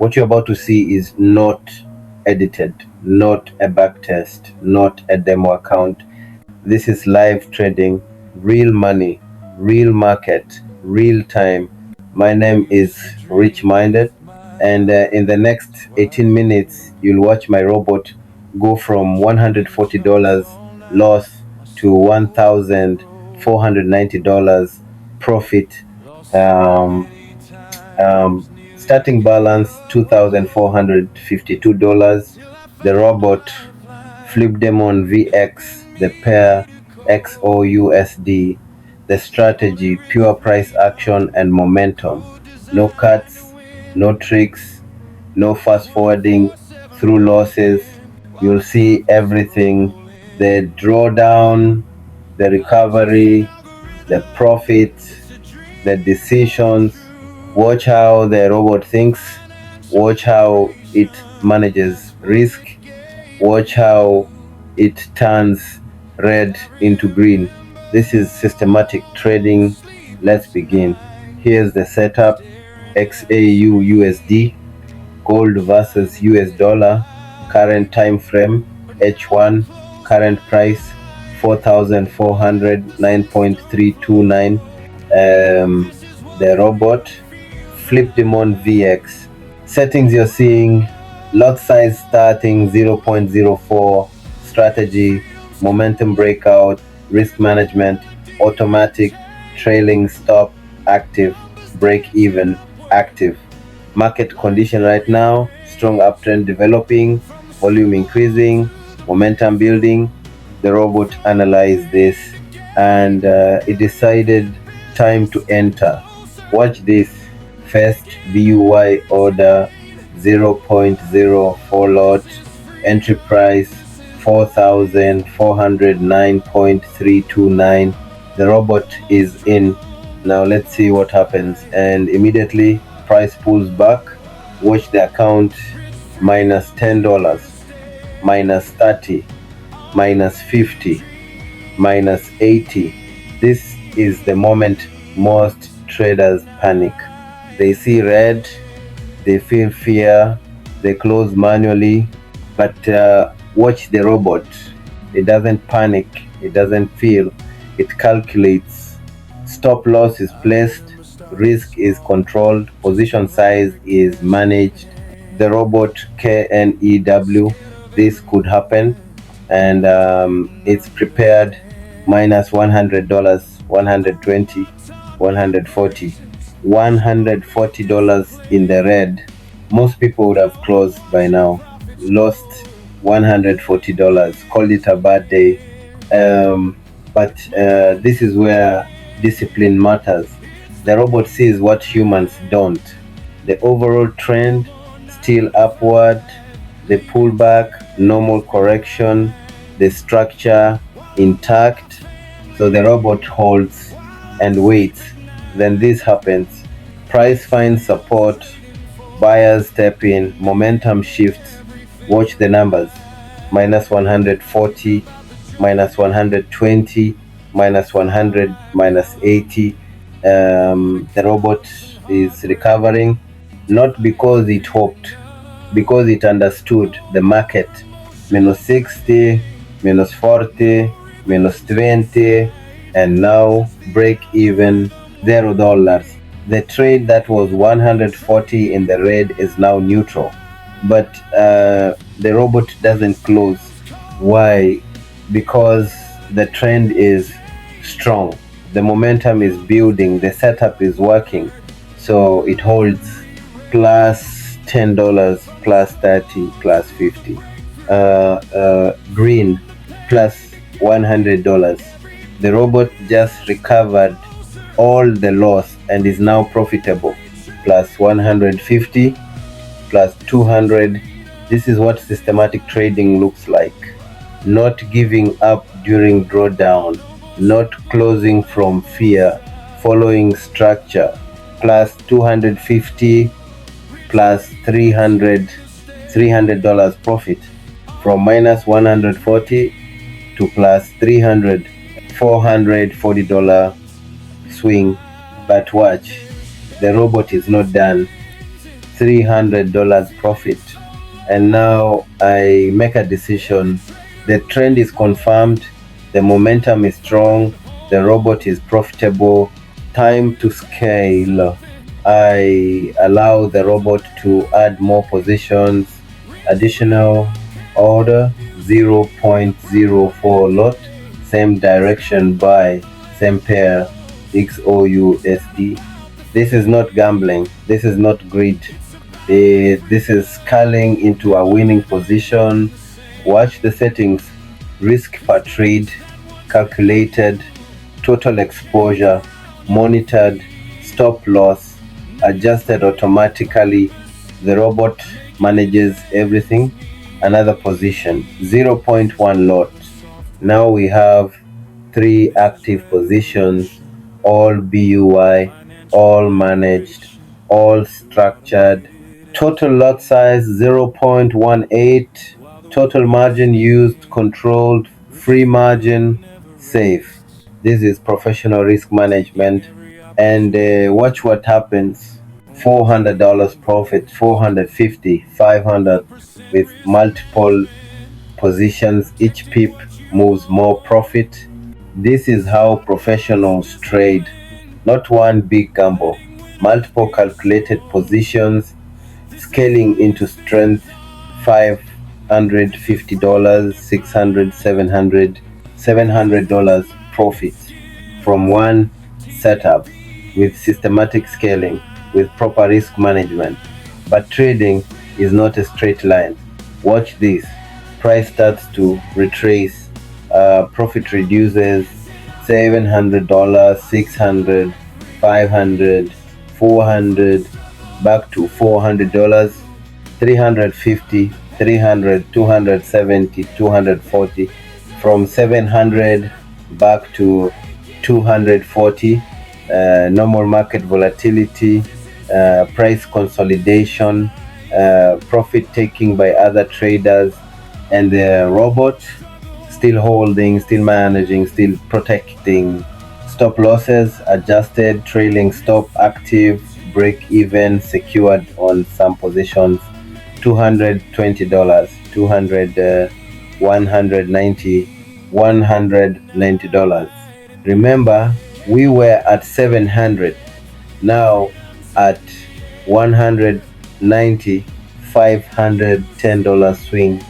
What you're about to see is not edited, not a back test, not a demo account. This is live trading, real money, real market, real time. My name is RICHMINDED, and in the next 18 minutes, you'll watch my robot go from $140 loss to $1,490 profit. Um, Starting balance $2,452. The robot FLIPDEMON VX, the pair XAUUSD, the strategy pure price action and momentum. No cuts, no tricks, no fast forwarding through losses. You'll see everything: the drawdown, the recovery, the profit, the decisions. Watch how the robot thinks, watch how it manages risk, watch how it turns red into green. This is systematic trading. Let's begin. Here's the setup: XAUUSD, gold versus US dollar, current time frame H1, current price 4,409.329. The robot FLIPDEMON VX. Settings you're seeing: lot size starting 0.04, strategy, momentum breakout, risk management, automatic, trailing stop, active, break even, active. Market condition right now: strong uptrend developing, volume increasing, momentum building. The robot analyzed this and it decided time to enter. Watch this. First BUY order 0.04 lot, entry price 4,409.329. The robot is in. Now let's see what happens. And immediately price pulls back. Watch the account: minus $10, minus 30, minus 50, minus 80. This is the moment most traders panic. They see red, they feel fear, they close manually. But watch the robot. It doesn't panic, it doesn't feel, it calculates. Stop loss is placed, risk is controlled, position size is managed. The robot KNEW, this could happen, and it's prepared: minus $100, 120, 140, $140 in the red. Most people would have closed by now. Lost $140. Called it a bad day. But this is where discipline matters. The robot sees what humans don't: the overall trend still upward, the pullback, normal correction, the structure intact. So the robot holds and waits. Then this happens: price finds support, buyers step in, momentum shifts. Watch the numbers: minus 140, minus 120, minus 100, minus 80. The robot is recovering, not because it hoped, because it understood the market. Minus 60, minus 40, minus 20, and now break even, $0. The trade that was 140 in the red is now neutral. But the robot doesn't close. Why? Because the trend is strong, the momentum is building, the setup is working. So it holds plus $10, plus 30, plus 50. Green plus $100. The robot just recovered all the loss and is now profitable. Plus 150, plus 200. This is what systematic trading looks like. Not giving up during drawdown, not closing from fear, following structure. Plus 250, plus $300 profit, from minus 140 to plus 300, $440 swing. But watch, the robot is not done. $300 profit. And now I make a decision. The trend is confirmed, the momentum is strong, the robot is profitable. Time to scale. I allow the robot to add more positions. Additional order 0.04 lot, same direction buy, same pair XAUUSD. This is not gambling, this is not greed. This is scaling into a winning position. Watch the settings: risk per trade, calculated, total exposure, monitored, stop loss, adjusted automatically. The robot manages everything. Another position, 0.1 lot. Now we have 3 active positions, all BUY, all managed, all structured. Total lot size 0.18. Total margin used, controlled, free margin, safe. This is professional risk management. And watch what happens. $400 profit, 450, 500 with multiple positions. Each pip moves more profit. This is how professionals trade. Not one big gamble, multiple calculated positions, scaling into strength. $550, 600, 700, $700 profit from one setup, with systematic scaling, with proper risk management. But trading is not a straight line. Watch this. Price starts to retrace, profit reduces. $700, 600, 500, 400, back to $400, 350, 300, 270, 240, from 700 back to 240. Normal market volatility, price consolidation, profit taking by other traders, and the robot still holding, still managing, still protecting. Stop losses adjusted, trailing stop active, break even secured on some positions. $220, 200, 190, $190. Remember, we were at 700, now at 190, $510 swing.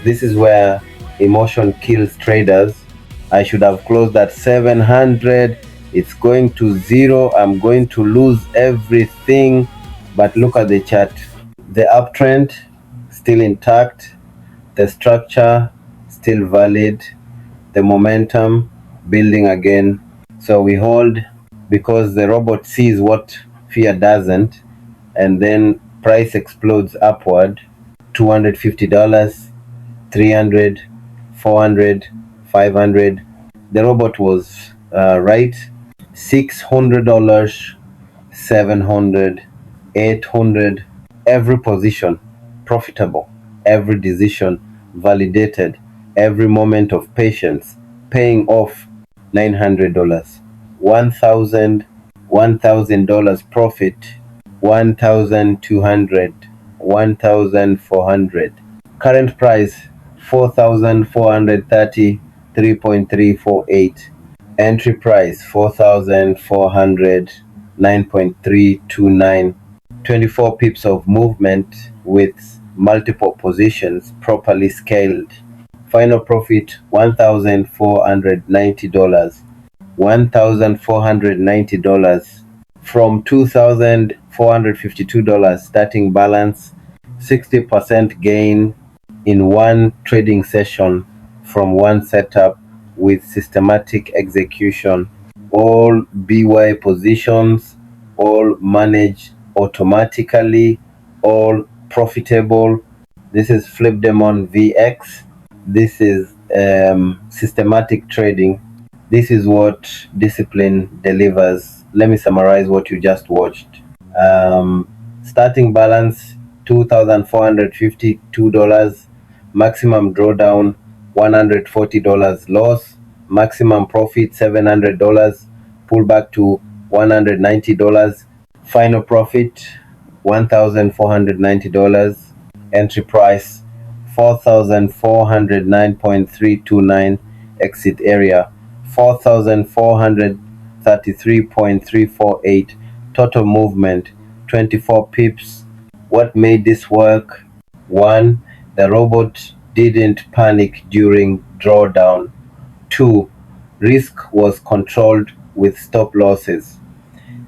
This is where emotion kills traders. I should have closed at 700. It's going to zero. I'm going to lose everything. But look at the chart. The uptrend still intact. The structure still valid. The momentum building again. So we hold because the robot sees what fear doesn't, and then price explodes upward. $250, 300, 400, 500. The robot was right. $600, 700, 800. Every position profitable, every decision validated, every moment of patience paying off. $900, $1,000 profit, 1,200, 1,400. Current price 4,430, 3.348. Entry price 4,400, 9.329. 24 pips of movement with multiple positions properly scaled. Final profit $1,490. $1,490 from $2,452 starting balance. 60% gain in one trading session from one setup with systematic execution. All BY positions, all managed automatically, all profitable. This is FLIPDEMON VX. This is systematic trading. This is what discipline delivers. Let me summarize what you just watched. Starting balance $2,452. Maximum drawdown $140 loss. Maximum profit $700. Pullback to $190. Final profit $1,490. Entry price 4,409.329. Exit area 4,433.348. Total movement 24 pips. What made this work? 1. The robot didn't panic during drawdown. 2. Risk was controlled with stop losses.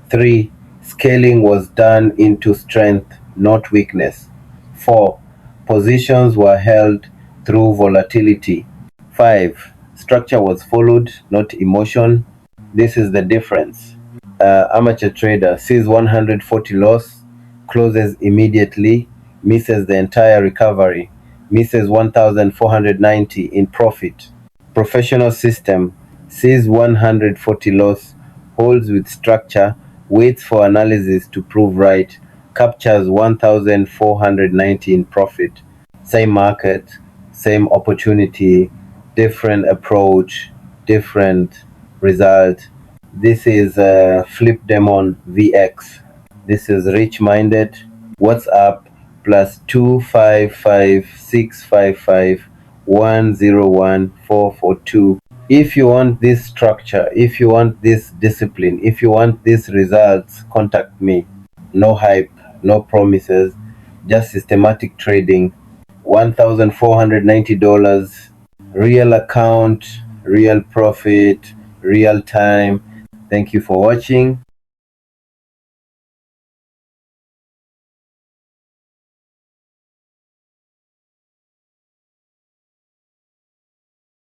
3. Scaling was done into strength, not weakness. 4. Positions were held through volatility. 5. Structure was followed, not emotion. This is the difference. Amateur trader sees 140 loss, closes immediately, misses the entire recovery, misses 1,490 in profit. Professional system sees 140 loss, holds with structure, waits for analysis to prove right, captures 1,490 in profit. Same market, same opportunity, different approach, different result. This is FLIPDEMON VX. This is RICHMINDED. WhatsApp +2556551014442. If you want this structure, if you want this discipline, if you want these results, contact me. No hype, no promises, just systematic trading. $1,490, real account, real profit, real time. Thank you for watching.